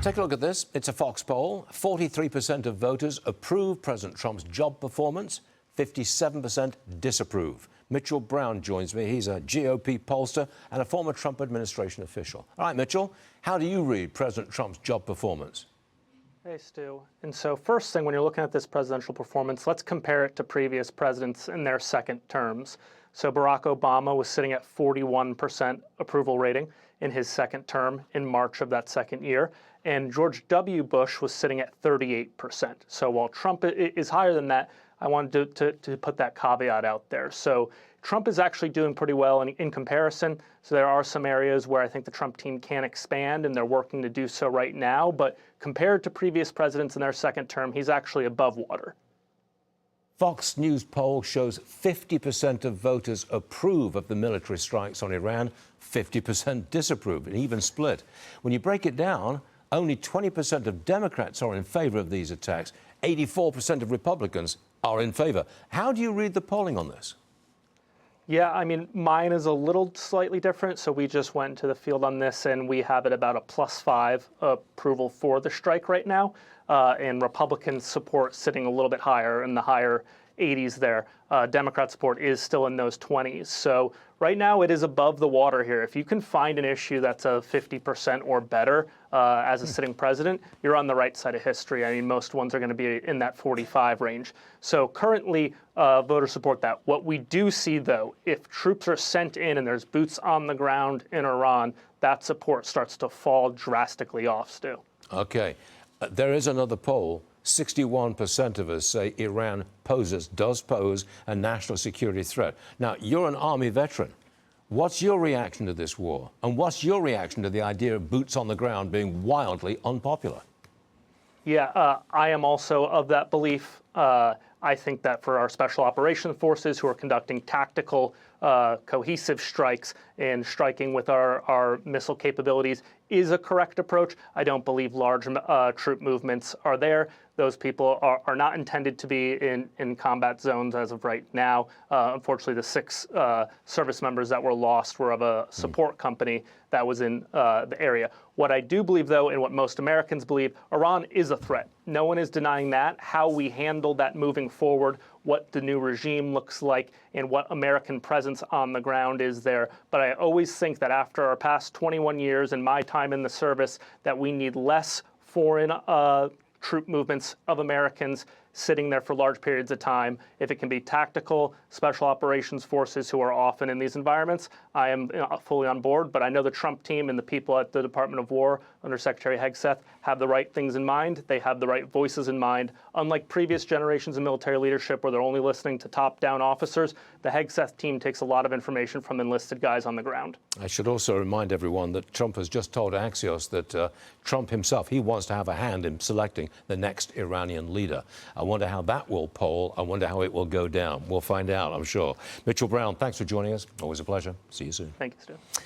Take a look at this. It's a Fox poll. 43% of voters approve President Trump's job performance, 57% disapprove. Mitchell Brown joins me. He's a GOP pollster and a former Trump administration official. All right, Mitchell, how do you read President Trump's job performance? Hey, Stu. And so first thing, when you're looking at this presidential performance, let's compare it to previous presidents in their second terms. So Barack Obama was sitting at 41% approval rating in his second term in March of that second year. And George W. Bush was sitting at 38%. So while Trump is higher than that, I wanted to put that caveat out there. So Trump is actually doing pretty well in comparison. So there are some areas where I think the Trump team can expand, and they're working to do so right now. But compared to previous presidents in their second term, he's actually above water. Fox News poll shows 50% of voters approve of the military strikes on Iran, 50% disapprove, an even split. When you break it down, only 20% of Democrats are in favor of these attacks. 84% of Republicans are in favor. How do you read the polling on this? Yeah, I mean, mine is a little slightly different. So we just went to the field on this, and we have it about a +5 approval for the strike right now. And Republican support sitting a little bit higher in the higher 80s there. Democrat support is still in those 20s. So right now it is above the water here. If you can find an issue that's a 50% or better as a sitting president, you're on the right side of history. I mean, most ones are going to be in that 45 range. So currently, voters support that. What we do see, though, if troops are sent in and there's boots on the ground in Iran, that support starts to fall drastically off, Stu. Okay. There is another poll. 61% of us say Iran does pose a national security threat. Now, you're an Army veteran. What's your reaction to this war? And what's your reaction to the idea of boots on the ground being wildly unpopular? Yeah, I am also of that belief. I think that for our special operations forces who are conducting tactical, cohesive strikes and striking with our missile capabilities is a correct approach. I don't believe large troop movements are there. Those people are not intended to be in combat zones as of right now. Unfortunately, the 6 service members that were lost were of a support company that was in the area. What I do believe, though, and what most Americans believe, Iran is a threat. No one is denying that. How we handle that moving forward, what the new regime looks like, and what American presence on the ground is there. But I always think that after our past 21 years and my time in the service, that we need less foreign troop movements of Americans sitting there for large periods of time. If it can be tactical, special operations forces who are often in these environments, I am fully on board. But I know the Trump team and the people at the Department of War under Secretary Hegseth have the right things in mind. They have the right voices in mind. Unlike previous generations of military leadership where they're only listening to top-down officers, the Hegseth team takes a lot of information from enlisted guys on the ground. I should also remind everyone that Trump has just told Axios that Trump himself, he wants to have a hand in selecting the next Iranian leader. I wonder how that will poll. I wonder how it will go down. We'll find out, I'm sure. Mitchell Brown, thanks for joining us. Always a pleasure. See you soon. Thank you, Stu.